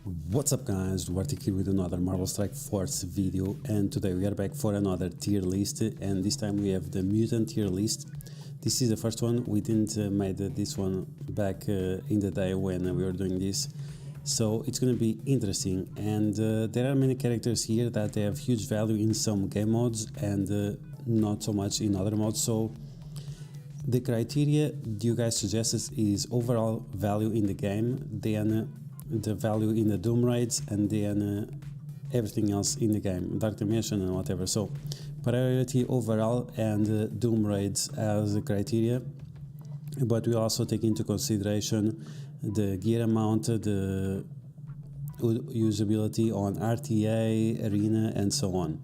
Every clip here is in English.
What's up guys, Duarte here with another Marvel Strike Force video, and today we are back for another tier list, and this time we have the Mutant tier list. This is the first one. We didn't made this one back in the day when we were doing this, so it's gonna be interesting. And there are many characters here that they have huge value in some game modes and not so much in other modes. So the criteria you guys suggested is overall value in the game, then the value in the Doom raids, and then everything else in the game, Dark Dimension and whatever. So priority overall and Doom raids as a criteria, but we also take into consideration the gear amount, the usability on RTA, arena, and so on.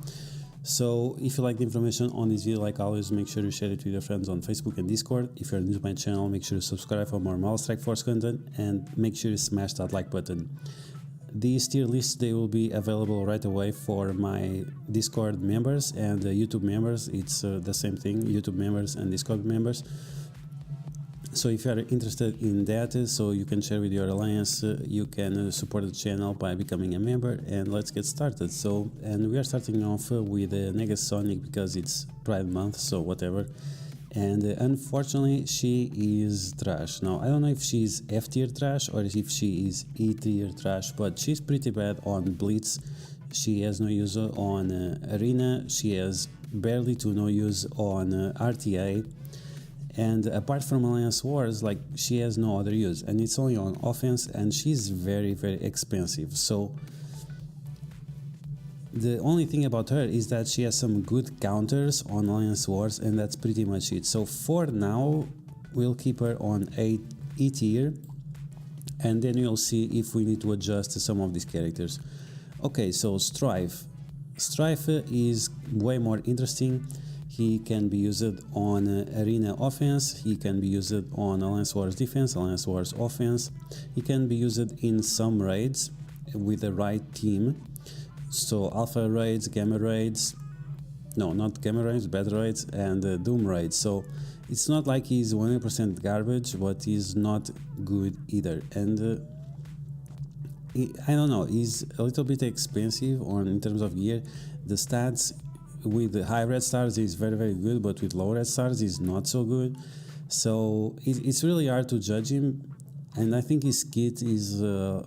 So if you like the information on this video, like always, make sure you share it with your friends on Facebook and Discord. If you're new to my channel, make sure to subscribe for more Marvel Strike Force content, and make sure you smash that like button. These tier lists, they will be available right away for my Discord members and YouTube members. It's the same thing, YouTube members and Discord members. So if you are interested in that, so you can share with your alliance, you can support the channel by becoming a member, and let's get started. So, and we are starting off with Negasonic because it's Pride Month, so whatever. And unfortunately she is trash. Now I don't know if she's F tier trash or if she is E tier trash, but she's pretty bad on Blitz. She has no use on Arena, she has barely to no use on RTA. And apart from Alliance Wars, like, she has no other use, and it's only on offense, and she's very expensive. So the only thing about her is that she has some good counters on Alliance Wars, and that's pretty much it. So for now we'll keep her on E tier, and then you'll see if we need to adjust some of these characters. Okay, so Strife is way more interesting. He can be used on Arena offense, he can be used on Alliance Wars defense, Alliance Wars offense, he can be used in some raids with the right team. So Alpha raids, Gamma raids, no, not Gamma raids, Beta raids, and Doom raids. So it's not like he's 100% garbage, but he's not good either. And I don't know, he's a little bit expensive in terms of gear. The stats with the high red stars is very good, but with low red stars is not so good. So it's really hard to judge him, and I think his kit is a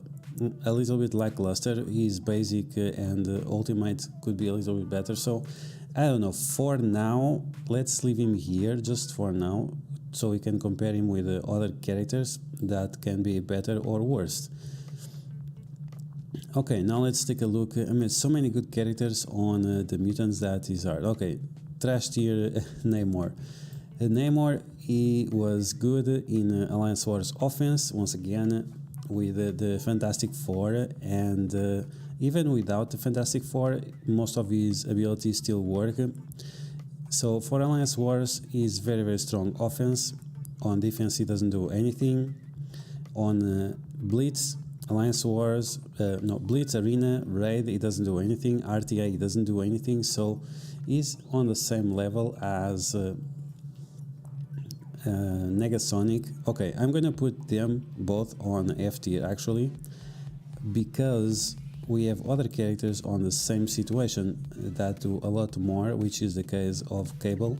little bit lackluster. His basic and ultimate could be a little bit better. So I don't know, for now let's leave him here just for now, so we can compare him with other characters that can be better or worse. Okay, now let's take a look. I mean, so many good characters on the mutants that is hard. Okay, trash tier Namor. Namor, he was good in Alliance Wars offense, once again, with the Fantastic Four, and even without the Fantastic Four, most of his abilities still work. So for Alliance Wars, he's very strong offense. On defense, he doesn't do anything. On Blitz, Alliance Wars, no, Blitz, Arena, Raid, he doesn't do anything. RTA, he doesn't do anything. So he's on the same level as Negasonic. Okay, I'm gonna put them both on F tier actually, because we have other characters on the same situation that do a lot more, which is the case of Cable.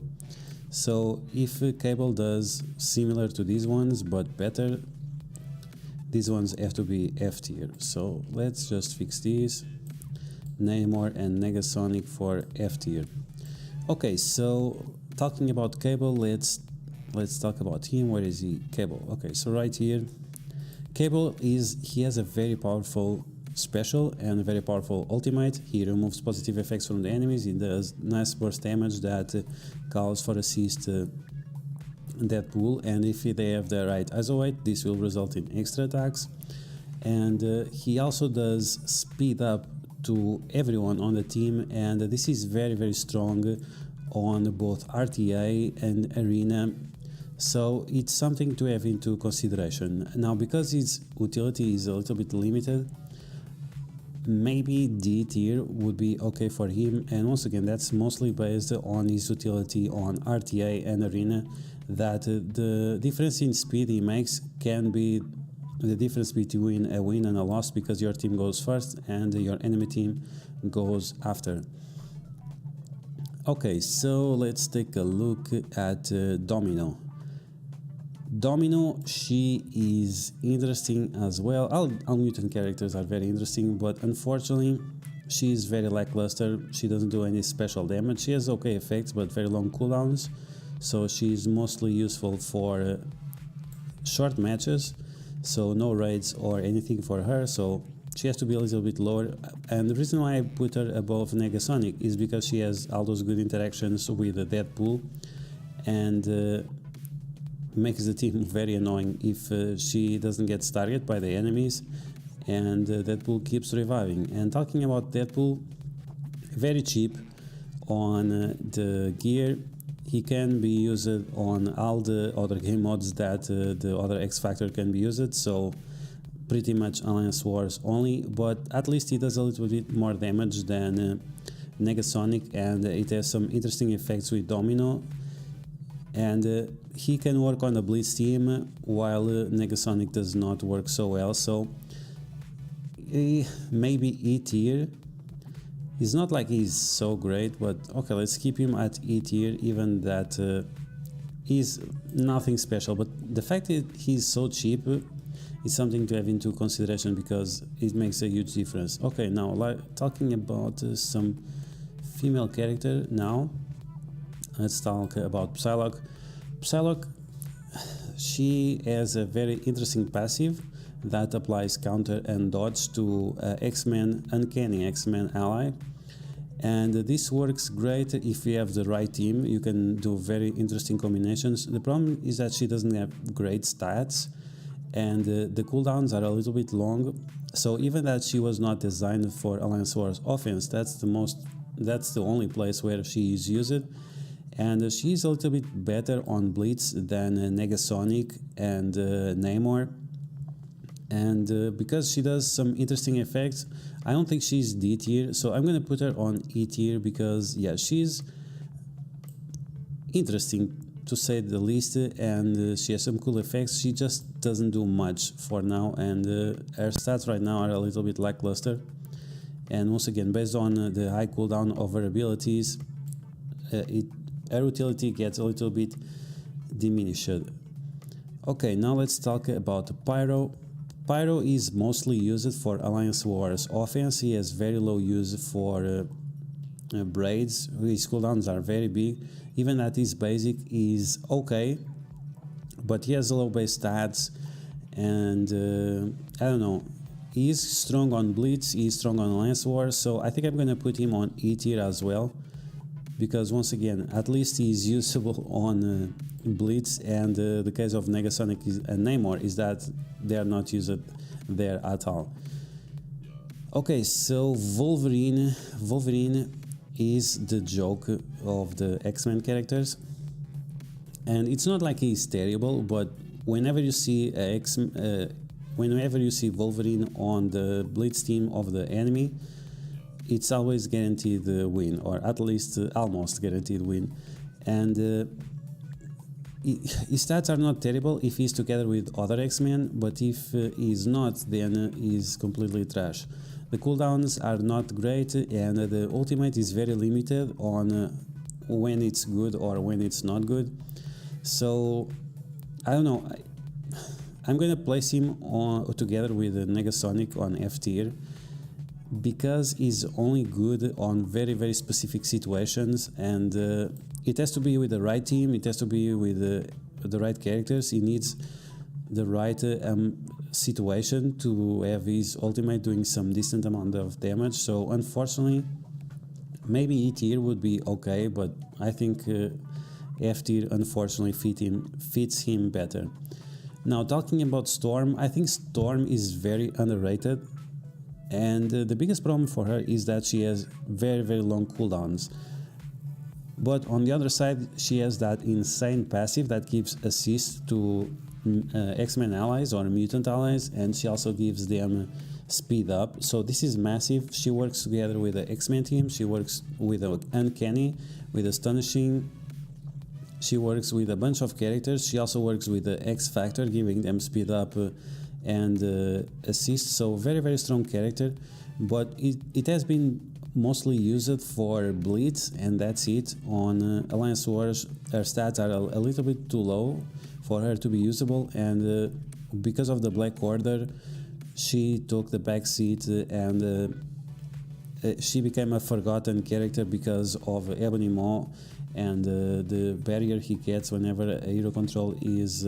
So if Cable does similar to these ones but better, these ones have to be F tier. So let's just fix these, Namor and Negasonic for F tier. Okay, so talking about Cable, let's talk about him. Where is he? Cable. Okay, so right here, Cable he has a very powerful special and a very powerful ultimate. He removes positive effects from the enemies. He does nice burst damage that calls for assist Deadpool, and if they have the right ISO weight, this will result in extra attacks. And he also does speed up to everyone on the team, and this is very strong on both RTA and Arena. So it's something to have into consideration. Now, because his utility is a little bit limited, maybe D tier would be okay for him, and once again that's mostly based on his utility on RTA and Arena, that the difference in speed he makes can be the difference between a win and a loss, because your team goes first and your enemy team goes after. Okay, so let's take a look at Domino. Domino, she is interesting as well. All mutant characters are very interesting, but unfortunately she is very lackluster. She doesn't do any special damage. She has okay effects but very long cooldowns, so she is mostly useful for short matches, so no raids or anything for her, so she has to be a little bit lower. And the reason why I put her above Negasonic is because she has all those good interactions with Deadpool, and makes the team very annoying if she doesn't get targeted by the enemies, and Deadpool keeps reviving. And talking about Deadpool, very cheap on the gear. He can be used on all the other game modes that the other X Factor can be used, so pretty much Alliance Wars only, but at least he does a little bit more damage than Negasonic, and it has some interesting effects with Domino, and he can work on the Blitz team while Negasonic does not work so well, so maybe E tier. He's not like he's so great, but okay, let's keep him at E tier, even that he's nothing special, but the fact that he's so cheap is something to have into consideration because it makes a huge difference. Okay, now talking about some female character now, let's talk about Psylocke. Psylocke, she has a very interesting passive that applies counter and dodge to X-Men, Uncanny X-Men ally, and this works great if you have the right team. You can do very interesting combinations. The problem is that she doesn't have great stats, and the cooldowns are a little bit long, so even that she was not designed for Alliance Wars offense, that's the only place where she is used, and she's a little bit better on Blitz than Negasonic and Namor. And because she does some interesting effects, I don't think she's D tier, so I'm gonna put her on E tier because yeah, she's interesting to say the least, and she has some cool effects. She just doesn't do much for now, and her stats right now are a little bit lackluster, and once again, based on the high cooldown of her abilities, her utility gets a little bit diminished. Okay, now let's talk about Pyro. Pyro is mostly used for Alliance Wars offense. He has very low use for braids. His cooldowns are very big. Even at his basic is okay, but he has low base stats, and I don't know. He is strong on Blitz, he is strong on Alliance Wars, so I think I'm gonna put him on E tier as well, because once again, at least he is usable on Blitz, and the case of Negasonic and Namor is that they are not used there at all. Okay, so Wolverine is the joke of the X-Men characters, and it's not like he's terrible, but whenever you see Wolverine on the Blitz team of the enemy, it's always guaranteed win, or at least almost guaranteed win. And his stats are not terrible if he's together with other X-Men, but if he's not, then he's completely trash. The cooldowns are not great, and the ultimate is very limited on when it's good or when it's not good. So I don't know. I'm gonna place him together with Negasonic on F tier, because he's only good on very, very specific situations, and it has to be with the right team, it has to be with the right characters. He needs the right situation to have his ultimate doing some decent amount of damage. So unfortunately, maybe E tier would be okay, but I think F tier unfortunately fits him better. Now, talking about Storm, I think Storm is very underrated, and the biggest problem for her is that she has very, very long cooldowns. But on the other side, she has that insane passive that gives assist to X-Men allies or mutant allies, and she also gives them speed up. So this is massive. She works together with the X-Men team, she works with the Uncanny, with Astonishing, she works with a bunch of characters. She also works with the X Factor, giving them speed up and assist, so very strong character, but it has been mostly used for Blitz, and that's it. On Alliance Wars her stats are a little bit too low for her to be usable, and because of the Black Order she took the back seat, and she became a forgotten character because of Ebony Maw and the barrier he gets whenever a hero control is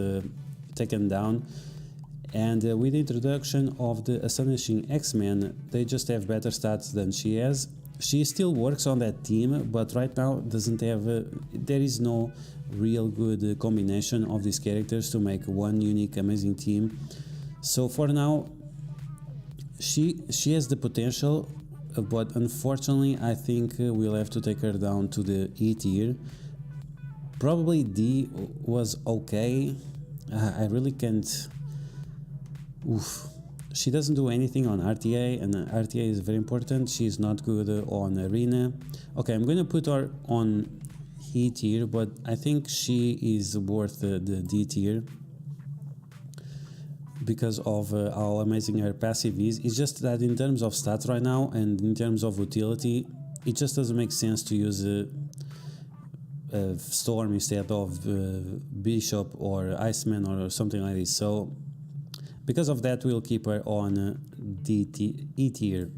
taken down. And with the introduction of the Astonishing X-Men, they just have better stats than she has. She still works on that team, but right now doesn't have there is no real good combination of these characters to make one unique amazing team. So for now she has the potential, but unfortunately I think we'll have to take her down to the E tier. Probably D was okay. I really can't. Oof. She doesn't do anything on RTA, and RTA is very important. She's not good on Arena. Okay, I'm gonna put her on E tier, but I think she is worth the D tier because of how amazing her passive is. It's just that in terms of stats right now and in terms of utility, it just doesn't make sense to use Storm instead of Bishop or Iceman or something like this. So because of that, we'll keep her on E tier.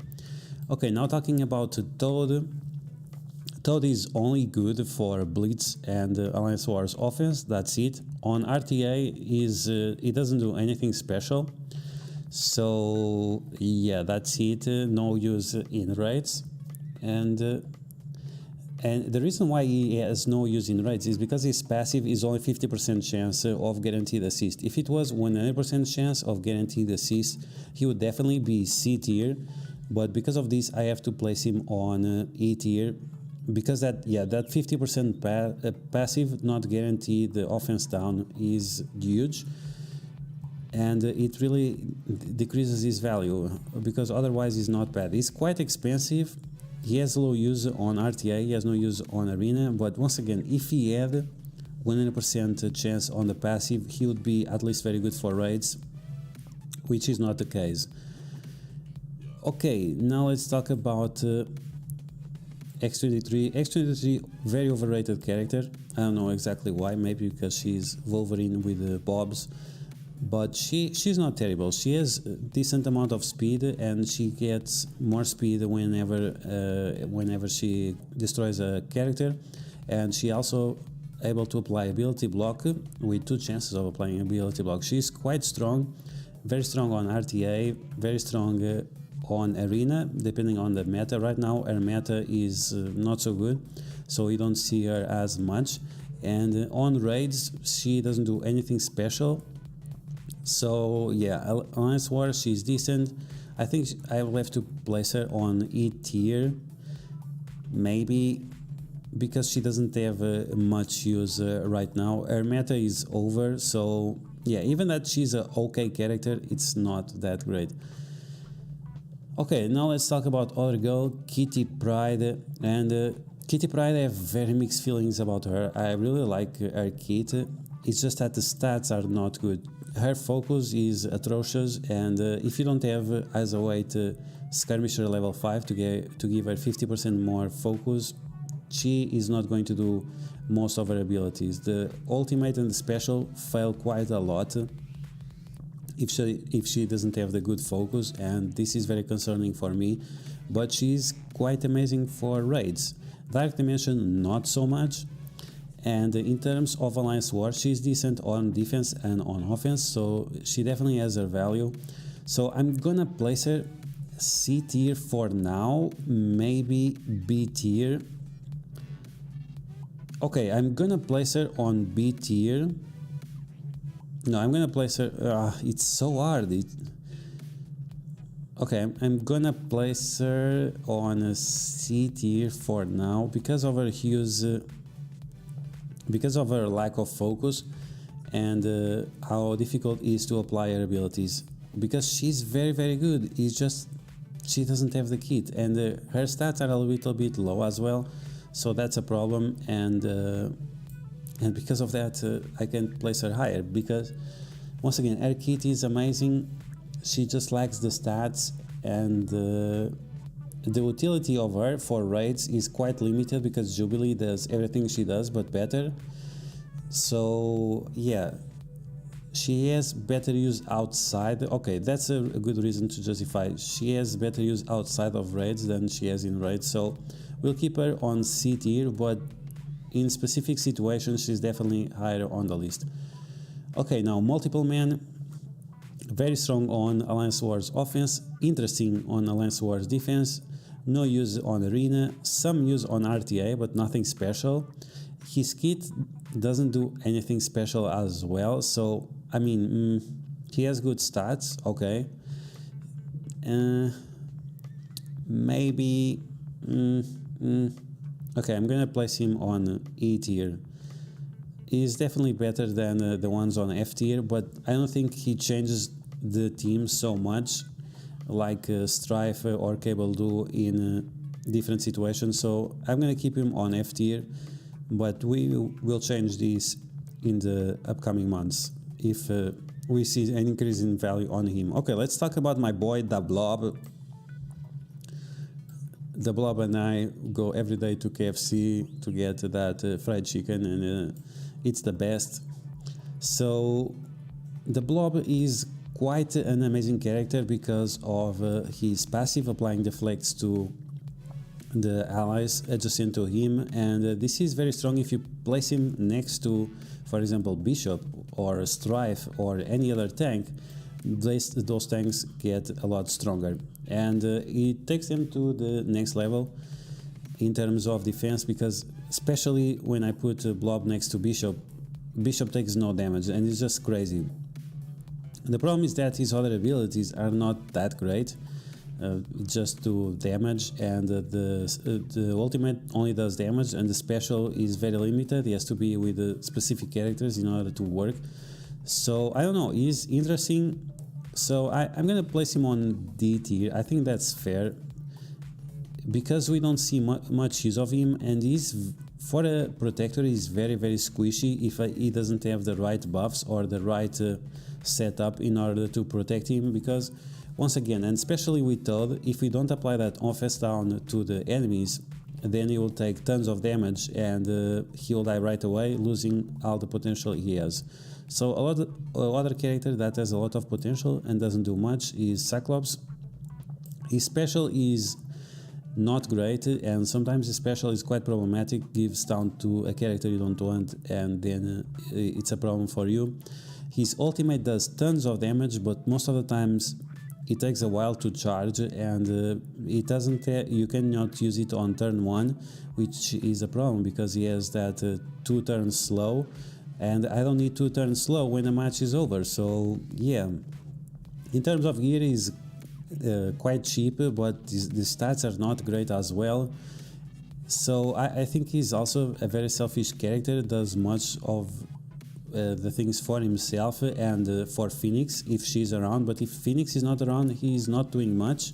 Okay, now talking about Toad. Toad is only good for Blitz and Alliance Wars offense, that's it. On RTA, it doesn't do anything special. So yeah, that's it. No use in raids. And the reason why he has no use in raids is because his passive is only 50% chance of guaranteed assist. If it was 100% chance of guaranteed assist, he would definitely be C tier. But because of this, I have to place him on E tier, because that 50% passive not guaranteed the offense down is huge, and it really decreases his value, because otherwise it's not bad. It's quite expensive. He has low use on RTA, he has no use on Arena, but once again, if he had 100% chance on the passive, he would be at least very good for raids, which is not the case. Okay, now let's talk about X23. X23, very overrated character. I don't know exactly why, maybe because she's Wolverine with bobs. But she's not terrible. She has a decent amount of speed, and she gets more speed whenever she destroys a character, and she also able to apply ability block with 2 chances of applying ability block. She's quite strong, very strong on RTA, very strong on Arena, depending on the meta. Right now her meta is not so good, so you don't see her as much, and on raids she doesn't do anything special. So yeah, Alliance War, she's decent. I think I will have to place her on E tier, maybe, because she doesn't have much use right now. Her meta is over, so yeah, even that she's an okay character, it's not that great. Okay, now let's talk about other girl, Kitty Pryde. And Kitty Pryde, I have very mixed feelings about her. I really like her kit. It's just that the stats are not good. Her focus is atrocious, and if you don't have as a weight skirmisher level 5 to give her 50% more focus, she is not going to do most of her abilities. The ultimate and the special fail quite a lot if she doesn't have the good focus, and this is very concerning for me. But she's quite amazing for raids. Dark Dimension, not so much. And in terms of Alliance War, she's decent on defense and on offense, so she definitely has her value. So I'm gonna place her C tier for now, maybe B tier. Okay, I'm gonna place her on B tier. No, I'm gonna place her. It's so hard. Okay, I'm gonna place her on a C tier for now because of her huge. Because of her lack of focus and how difficult it is to apply her abilities. Because she's very good, it's just she doesn't have the kit, and her stats are a little bit low as well, so that's a problem. And because of that, I can't place her higher, because once again her kit is amazing, she just lacks the stats, and the utility of her for raids is quite limited because Jubilee does everything she does but better. So yeah, she has better use outside. Okay, that's a good reason to justify. She has better use outside of raids than she has in raids, so we'll keep her on C tier, but in specific situations she's definitely higher on the list. Okay, now multiple man, very strong on Alliance Wars offense, interesting on Alliance Wars defense, no use on arena, some use on RTA but nothing special. His kit doesn't do anything special as well, so I mean, he has good stats, okay. Maybe okay, I'm gonna place him on E tier. He's definitely better than the ones on F tier, but I don't think he changes the team so much like Strife or Cable do in different situations, so I'm gonna keep him on F tier, but we will change this in the upcoming months if we see an increase in value on him. Okay, let's talk about my boy the Blob. The Blob and I go every day to KFC to get that fried chicken, and it's the best. So the Blob is quite an amazing character because of his passive applying deflects to the allies adjacent to him, and this is very strong if you place him next to, for example, Bishop or Strife or any other tank. Those tanks get a lot stronger, and it takes them to the next level in terms of defense, because especially when I put Blob next to Bishop, Bishop takes no damage and it's just crazy. The problem is that his other abilities are not that great, just do damage, and the ultimate only does damage, and the special is very limited. He has to be with specific characters in order to work. So I don't know, he's interesting, so I'm gonna place him on D tier. I think that's fair because we don't see much use of him, and he's, for a protector, he's very squishy if he doesn't have the right buffs or the right setup in order to protect him, because once again, and especially with Toad, if we don't apply that offense down to the enemies, then he will take tons of damage and he will die right away, losing all the potential he has. So other character that has a lot of potential and doesn't do much is Cyclops. His special is not great, and sometimes his special is quite problematic, gives down to a character you don't want, and then it's a problem for you. His ultimate does tons of damage, but most of the times it takes a while to charge, and it doesn't. You cannot use it on turn 1, which is a problem because he has that 2 turns slow, and I don't need 2 turns slow when the match is over. So yeah, in terms of gear, he's quite cheap, but the stats are not great as well. So I think he's also a very selfish character, does much of the things for himself and for Phoenix if she's around, but if Phoenix is not around, he's not doing much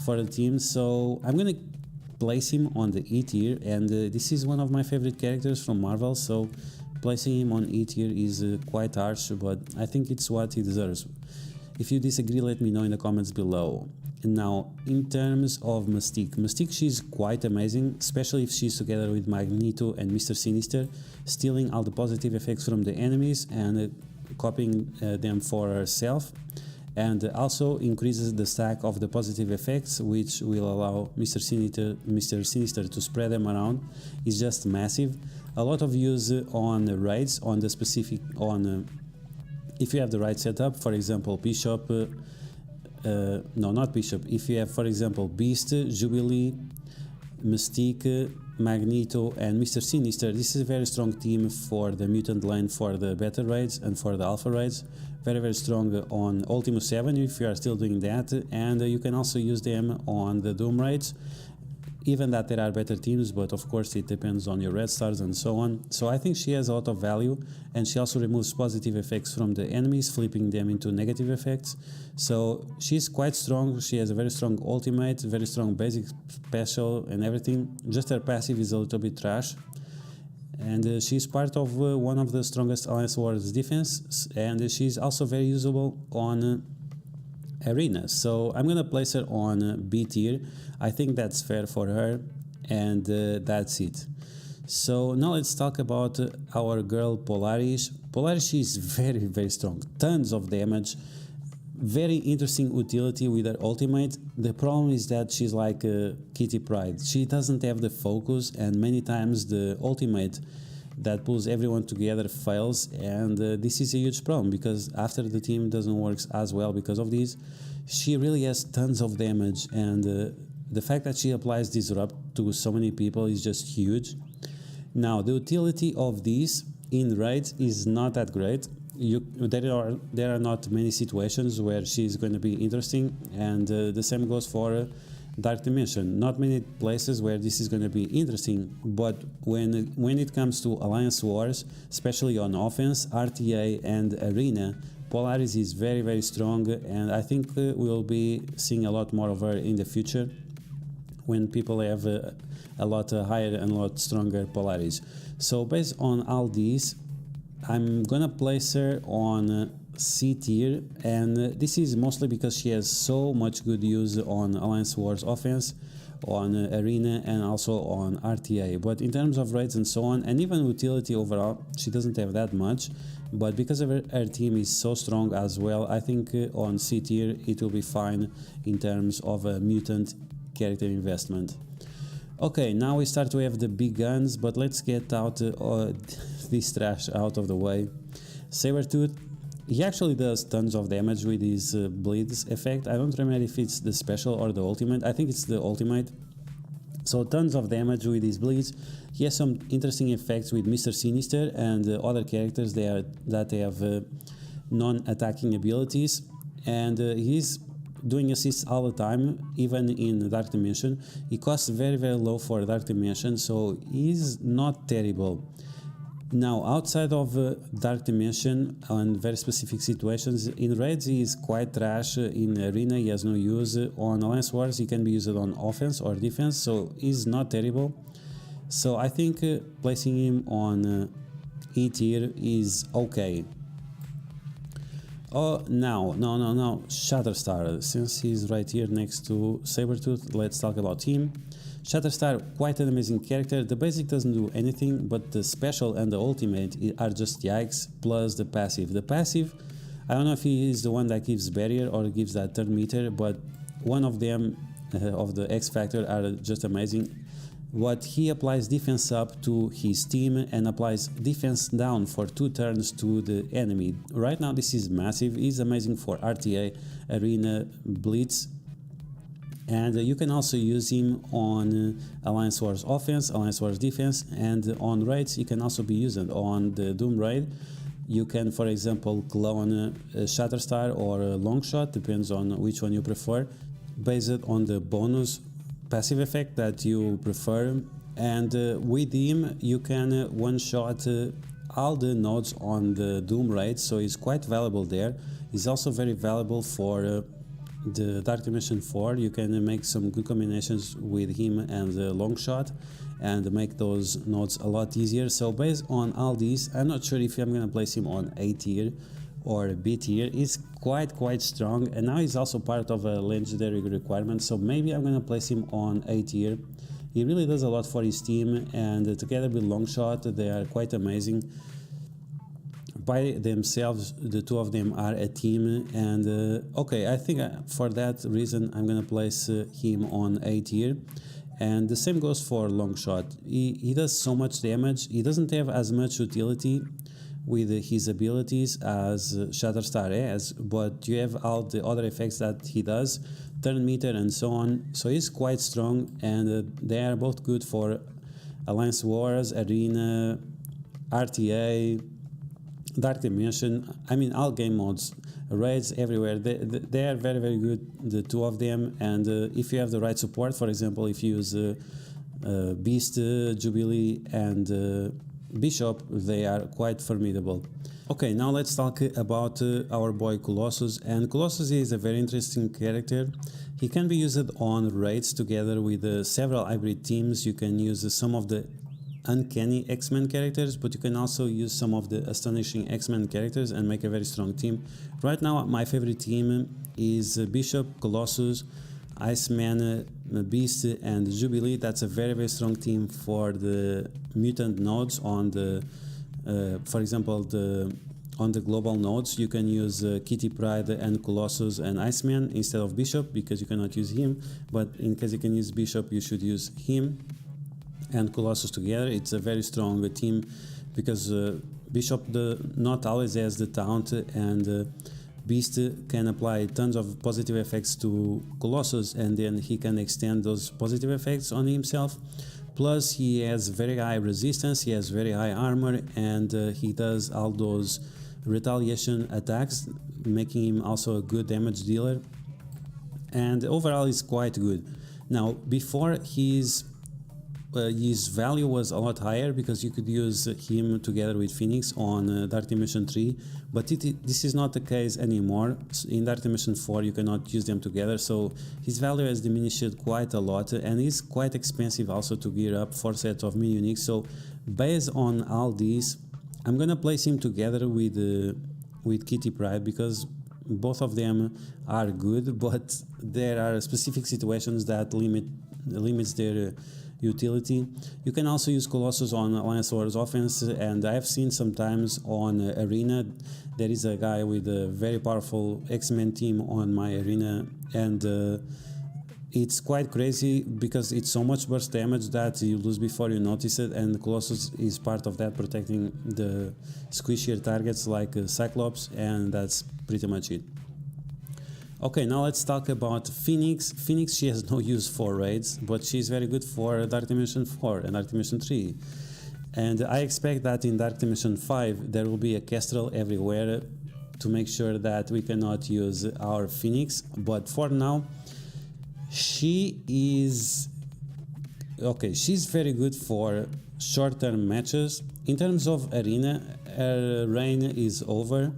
for the team. So I'm gonna place him on the E tier, and this is one of my favorite characters from Marvel, so placing him on E tier is quite harsh, but I think it's what he deserves. If you disagree, let me know in the comments below. Now, in terms of Mystique, she's quite amazing, especially if she's together with Magneto and Mr. Sinister, stealing all the positive effects from the enemies and copying them for herself, and also increases the stack of the positive effects, which will allow Mr. Sinister to spread them around. It's just massive. A lot of use on raids, on the specific, if you have the right setup, for example, Bishop, no, not Bishop. If you have, for example, Beast, Jubilee, Mystique, Magneto, and Mr. Sinister, this is a very strong team for the Mutant lane, for the Beta raids and for the Alpha raids. Very strong on Ultima 7 if you are still doing that, and you can also use them on the Doom raids. Even that there are better teams, but of course it depends on your red stars and so on. So I think she has a lot of value, and she also removes positive effects from the enemies, flipping them into negative effects. So she's quite strong. She has a very strong ultimate, very strong basic special and everything. Just her passive is a little bit trash. And she's part of one of the strongest Alliance Wars defense, and she's also very usable on Arena. So I'm gonna place her on B tier. I think that's fair for her, and that's it. So now let's talk about our girl Polaris. Polaris is very strong, tons of damage, very interesting utility with her ultimate. The problem is that she's like Kitty Pryde. She doesn't have the focus, and many times the ultimate that pulls everyone together fails, and this is a huge problem because after the team doesn't work as well because of this, she really has tons of damage, and the fact that she applies disrupt to so many people is just huge. Now the utility of this in raids is not that great. There are not many situations where she's going to be interesting, and the same goes for Dark Dimension. Not many places where this is going to be interesting, but when it comes to Alliance Wars, especially on offense, RTA and Arena, Polaris is very strong, and I think we'll be seeing a lot more of her in the future when people have a lot higher and a lot stronger Polaris. So based on all these, I'm gonna place her on C tier, and this is mostly because she has so much good use on Alliance Wars offense, on Arena, and also on RTA. But in terms of raids and so on, and even utility overall, she doesn't have that much. But because of her team is so strong as well, I think on C tier it will be fine in terms of a mutant character investment. Okay, now we start to have the big guns, but let's get out this trash out of the way. Sabretooth, he actually does tons of damage with his Blitz effect. I don't remember if it's the special or the ultimate. I think it's the ultimate. So tons of damage with his Blitz. He has some interesting effects with Mr. Sinister and other characters that have non-attacking abilities. And he's doing assists all the time, even in Dark Dimension. He costs very low for Dark Dimension, so he's not terrible. Now, outside of Dark Dimension, on very specific situations, in raids he is quite trash. In Arena he has no use. On Alliance Wars he can be used on offense or defense, so he's not terrible. So I think placing him on E tier is okay. Oh, no, Shatterstar, since he's right here next to Sabretooth, let's talk about him. Shatterstar, quite an amazing character. The basic doesn't do anything, but the special and the ultimate are just yikes, plus the passive. The passive, I don't know if he is the one that gives barrier or gives that turn meter, but one of them, of the X Factor, are just amazing. What he applies defense up to his team and applies defense down for 2 turns to the enemy. Right now this is massive. He's amazing for RTA, Arena, Blitz, and you can also use him on Alliance Wars offense, Alliance Wars defense, and on raids you can also be used. On the Doom raid you can, for example, clone Shatterstar or Longshot, depends on which one you prefer, based on the bonus passive effect that you prefer, and with him you can one-shot all the nodes on the Doom raid, so he's quite valuable there. He's also very valuable for the Dark Dimension 4. You can make some good combinations with him and the Longshot and make those nodes a lot easier. So based on all these, I'm not sure if I'm gonna place him on A tier or B tier. He's quite strong, and now he's also part of a legendary requirement, so maybe I'm gonna place him on A tier. He really does a lot for his team, and together with Longshot they are quite amazing. By themselves the two of them are a team, and okay, I think for that reason I'm gonna place him on A tier. And the same goes for Longshot. He does so much damage. He doesn't have as much utility with his abilities as Shatterstar has, but you have all the other effects that he does, turn meter and so on, so he's quite strong, and they are both good for Alliance Wars, Arena, RTA, Dark Dimension, I mean all game modes, raids, everywhere. They are very good, the two of them, and if you have the right support, for example, if you use Beast, Jubilee, and Bishop, they are quite formidable. Okay, now let's talk about our boy Colossus, and Colossus is a very interesting character. He can be used on raids together with several hybrid teams. You can use some of the uncanny X-Men characters, but you can also use some of the astonishing X-Men characters and make a very strong team. Right now, my favorite team is Bishop, Colossus, Iceman, Beast, and Jubilee. That's a very, very strong team for the mutant nodes on the, for example, on the global nodes. You can use Kitty Pryde and Colossus and Iceman instead of Bishop, because you cannot use him, but in case you can use Bishop, you should use him and Colossus together. It's a very strong team, because Bishop not always has the taunt, and Beast can apply tons of positive effects to Colossus, and then he can extend those positive effects on himself. Plus, he has very high resistance, he has very high armor, and he does all those retaliation attacks, making him also a good damage dealer. And overall, he's quite good. Now, before his value was a lot higher, because you could use him together with Phoenix on Dark Dimension 3, but this is not the case anymore. In Dark Dimension 4 you cannot use them together, so his value has diminished quite a lot, and is quite expensive also to gear up 4 sets of mini uniques. So based on all these, I'm gonna place him together with Kitty Pryde, because both of them are good, but there are specific situations that limits their utility. You can also use Colossus on Alliance Wars offense, and I've seen sometimes on Arena there is a guy with a very powerful X-Men team on my Arena, and it's quite crazy because it's so much burst damage that you lose before you notice it, and Colossus is part of that, protecting the squishier targets like Cyclops, and that's pretty much it. Okay, now let's talk about Phoenix. Phoenix, she has no use for raids, but she's very good for Dark Dimension 4 and Dark Dimension 3. And I expect that in Dark Dimension 5 there will be a Kestrel everywhere to make sure that we cannot use our Phoenix. But for now, she is... okay, she's very good for short-term matches. In terms of Arena, her reign is over.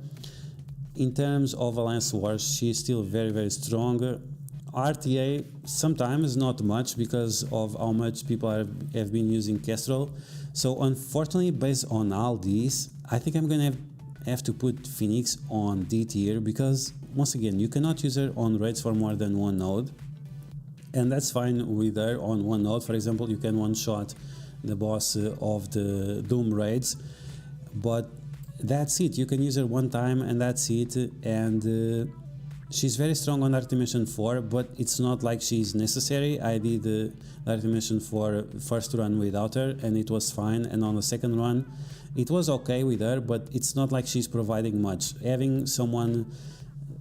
In terms of Alliance Wars, she is still very, very strong. RTA, sometimes not much, because of how much people have been using Kestrel. So unfortunately, based on all these, I think I'm gonna have to put Phoenix on D tier, because once again, you cannot use her on raids for more than one node. And that's fine with her on one node. For example, you can one-shot the boss of the Doom raids, but that's it. You can use her one time and that's it. And she's very strong on Dark Dimension 4, but it's not like she's necessary. I did the Dark Dimension 4 first run without her and it was fine, and on the second run it was okay with her, but it's not like she's providing much. Having someone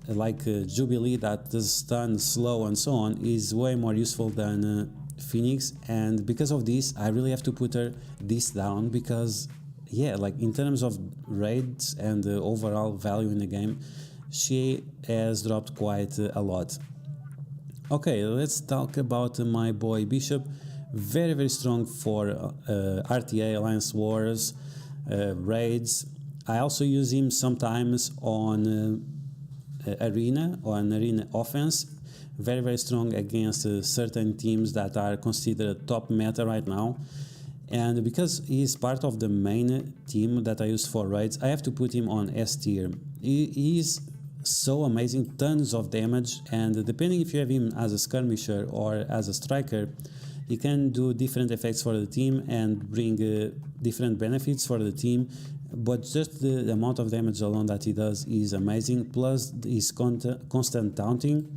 like Jubilee that does stun, slow and so on is way more useful than Phoenix, and because of this I really have to put her this down, because yeah, like in terms of raids and overall value in the game, she has dropped quite a lot. Okay, let's talk about my boy Bishop. Very, very strong for RTA, Alliance Wars, raids. I also use him sometimes on Arena offense. Very, very strong against certain teams that are considered top meta right now. And because he's part of the main team that I use for raids, I have to put him on S tier. He's so amazing, tons of damage, and depending if you have him as a skirmisher or as a striker, he can do different effects for the team and bring different benefits for the team. But just the amount of damage alone that he does is amazing. Plus his constant taunting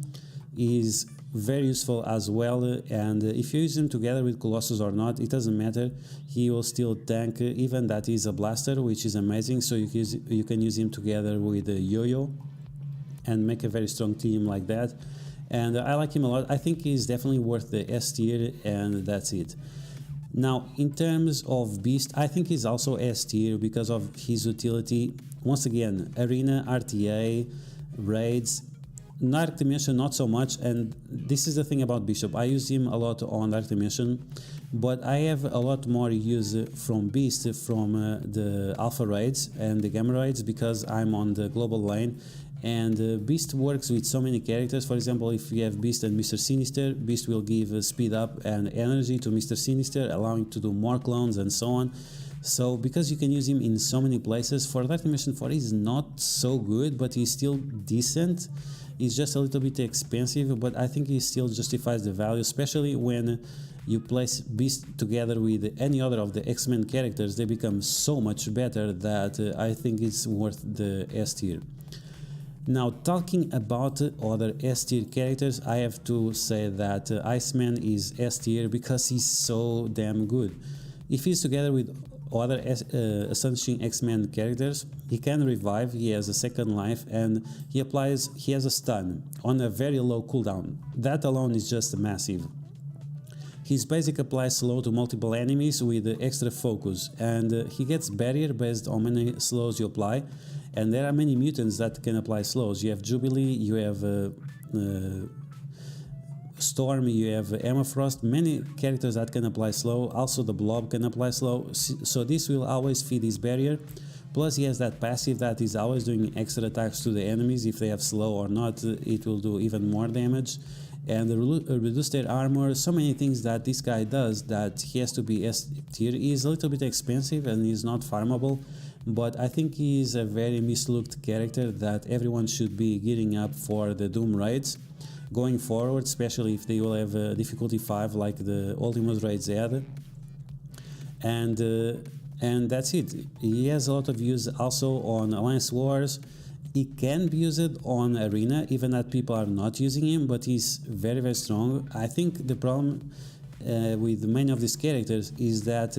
is very useful as well, and if you use him together with Colossus or not, it doesn't matter, he will still tank, even that he's a blaster, which is amazing. So you can use him together with Yo-Yo and make a very strong team like that, and I like him a lot. I think he's definitely worth the S tier, and that's it. Now, in terms of Beast, I think he's also S tier because of his utility. Once again, Arena, RTA, raids, Dark Dimension not so much, and this is the thing about Bishop. I use him a lot on Dark Dimension, but I have a lot more use from Beast from the Alpha raids and the Gamma raids, because I'm on the global lane And Beast works with so many characters. For example, if you have Beast and Mr. Sinister, Beast will give speed up and energy to Mr. Sinister, allowing to do more clones and so on. So because you can use him in so many places, for Dark Dimension 4 he's not so good, but he's still decent. He's just a little bit expensive, but I think he still justifies the value, especially when you place Beast together with any other of the X-Men characters. They become so much better that I think it's worth the S tier. Now, talking about other S tier characters, I have to say that Iceman is S tier because he's so damn good. If he's together with other astonishing X-Men characters, he can revive, he has a second life, and he has a stun on a very low cooldown. That alone is just massive. His basic applies slow to multiple enemies with extra focus, and he gets barrier based on many slows you apply, and there are many mutants that can apply slows. You have Jubilee, you have Storm, you have Emma Frost, many characters that can apply slow. Also the Blob can apply slow, so this will always feed his barrier. Plus he has that passive that is always doing extra attacks to the enemies. If they have slow or not, it will do even more damage. And reduce their armor, so many things that this guy does that he has to be S tier. He is a little bit expensive and he's not farmable, but I think he is a very mislooked character that everyone should be gearing up for the Doom raids going forward, especially if they will have difficulty 5 like the Ultimate raids had. And that's it. He has a lot of use also on Alliance Wars. He can be used on Arena, even that people are not using him, but he's very, very strong. I think the problem with many of these characters is that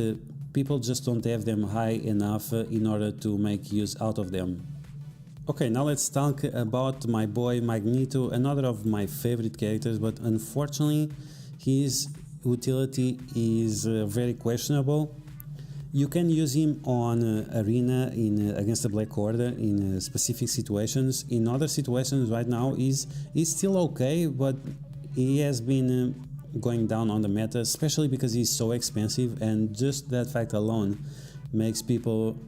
people just don't have them high enough in order to make use out of them. Okay, now let's talk about my boy Magneto, another of my favorite characters, but unfortunately his utility is very questionable. You can use him on Arena against the Black Order in specific situations. In other situations right now he's still okay, but he has been going down on the meta, especially because he's so expensive, and just that fact alone makes people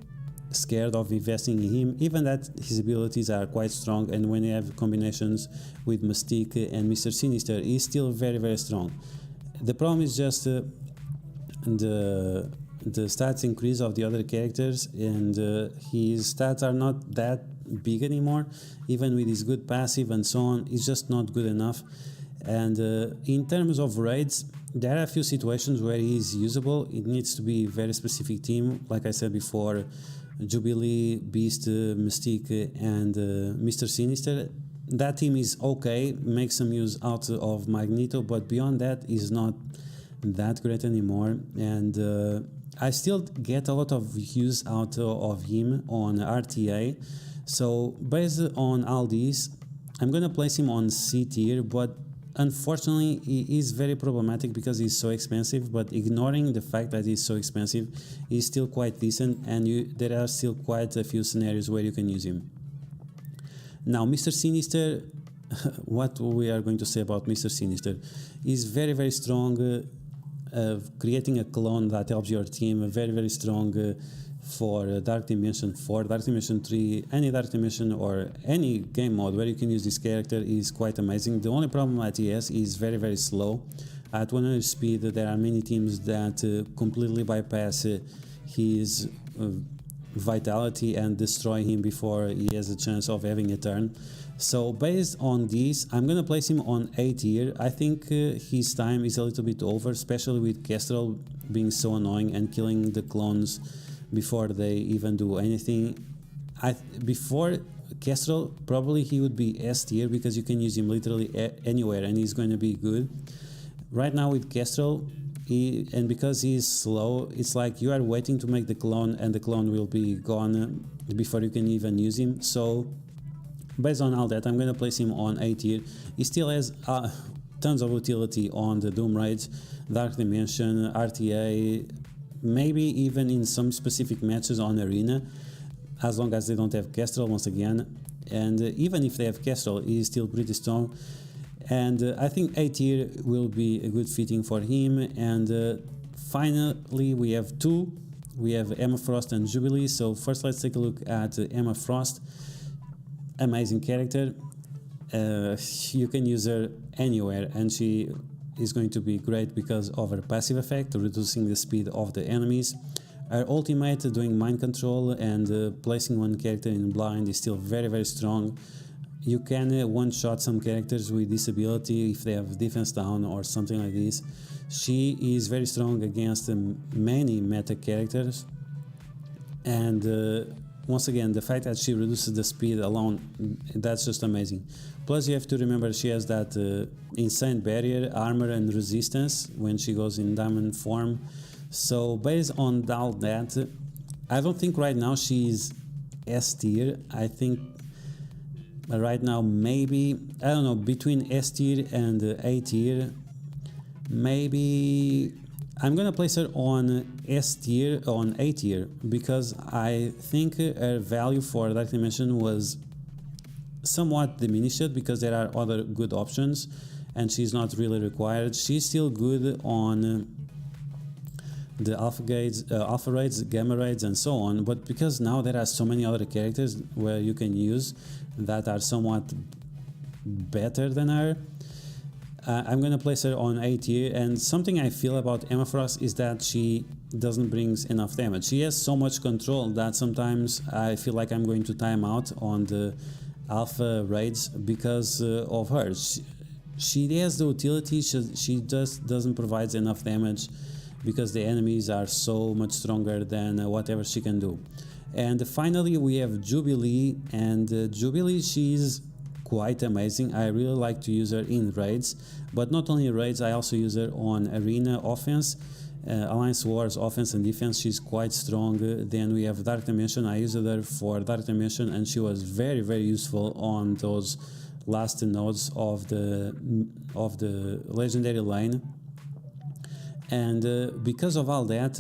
scared of investing in him, even that his abilities are quite strong, and when you have combinations with Mystique and Mr. Sinister, he's still very, very strong. The problem is just the stats increase of the other characters, and his stats are not that big anymore. Even with his good passive and so on, it's just not good enough. And in terms of raids, there are a few situations where he is usable. It needs to be a very specific team, like I said before, Jubilee, Beast, Mystique, and Mr. Sinister. That team is okay, makes some use out of Magneto, but beyond that is not that great anymore. And I still get a lot of use out of him on RTA. So based on all these, I'm gonna place him on C tier, but unfortunately he is very problematic because he's so expensive. But ignoring the fact that he's so expensive, he's still quite decent, and there are still quite a few scenarios where you can use him. Now Mr. Sinister, what we are going to say about Mr. Sinister is very, very strong. Creating a clone that helps your team, very, very strong for Dark Dimension 4, Dark Dimension 3, any Dark Dimension or any game mode where you can use this character is quite amazing. The only problem that he has is very, very slow. At 100 speed, there are many teams that completely bypass his vitality and destroy him before he has a chance of having a turn. So based on this, I'm gonna place him on A tier. I think his time is a little bit over, especially with Kestrel being so annoying and killing the clones before they even do anything. Before Kestrel, probably he would be S tier because you can use him literally anywhere and he's going to be good. Right now with Kestrel, and because he's slow, it's like you are waiting to make the clone and the clone will be gone before you can even use him. So based on all that, I'm going to place him on A tier. He still has tons of utility on the Doom raids, Dark Dimension, RTA, maybe even in some specific matches on Arena, as long as they don't have Kestrel once again. And even if they have Kestrel, he is still pretty strong. And I think A tier will be a good fitting for him. And finally, we have two. We have Emma Frost and Jubilee. So first, let's take a look at Emma Frost. amazing character. You can use her anywhere, and she is going to be great because of her passive effect, reducing the speed of the enemies. Her ultimate, doing mind control and placing one character in blind, is still very strong. You can one-shot some characters with this ability if they have defense down or something like this. She is very strong against many meta characters, and once again, the fact that she reduces the speed alone, that's just amazing. Plus, you have to remember she has that insane barrier, armor and resistance when she goes in diamond form. So based on all that, I don't think right now she's S tier. I think right now maybe, I don't know, between S tier and A tier, maybe I'm gonna place her on S tier, on A tier, because I think her value for Dark Dimension was somewhat diminished because there are other good options and she's not really required. She's still good on the alpha raids, gamma raids and so on, but because now there are so many other characters where you can use that are somewhat better than her, I'm gonna place her on A tier. And something I feel about Emma Frost is that she doesn't bring enough damage. She has so much control that sometimes I feel like I'm going to time out on the alpha raids because of her. She has the utility, she just doesn't provide enough damage because the enemies are so much stronger than whatever she can do. And finally we have Jubilee, and Jubilee, she's quite amazing. I really like to use her in raids, but not only raids, I also use her on arena offense, Alliance Wars offense and defense. She's quite strong. Then we have Dark Dimension. I used her for Dark Dimension and she was very useful on those last nodes of the legendary lane. And because of all that,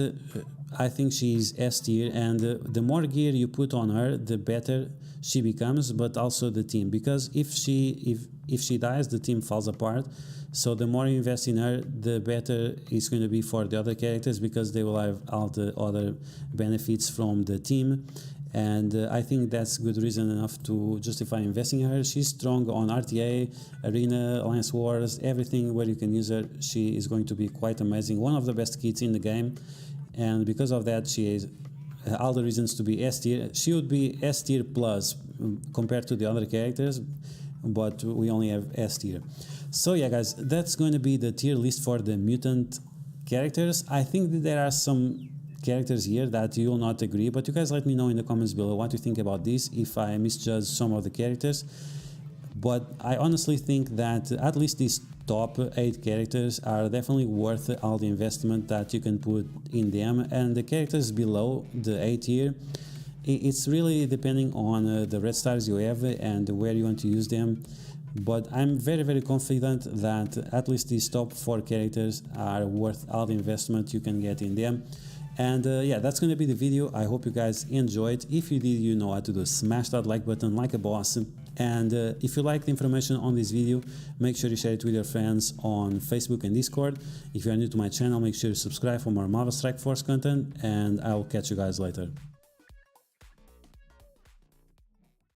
I think she's S tier, and the more gear you put on her, the better she becomes, but also the team, because if she dies, the team falls apart. So the more you invest in her, the better it's going to be for the other characters, because they will have all the other benefits from the team. And I think that's good reason enough to justify investing in her. She's strong on RTA, Arena, Alliance Wars, everything where you can use her. She is going to be quite amazing. One of the best kits in the game. And because of that, she has all the reasons to be S tier. She would be S tier plus compared to the other characters, but we only have S tier. So yeah, guys, that's going to be the tier list for the mutant characters. I think that there are some characters here that you will not agree, but you guys let me know in the comments below what you think about this, if I misjudged some of the characters. But I honestly think that at least these top 8 characters are definitely worth all the investment that you can put in them, and the characters below the A tier, it's really depending on the red stars you have and where you want to use them. But I'm very confident that at least these top 4 characters are worth all the investment you can get in them. And yeah, that's going to be the video. I hope you guys enjoyed. If you did, you know what to do. Smash that like button like a boss. And if you liked the information on this video, make sure you share it with your friends on Facebook and Discord. If you are new to my channel, make sure you subscribe for more Marvel Strike Force content, and I will catch you guys later.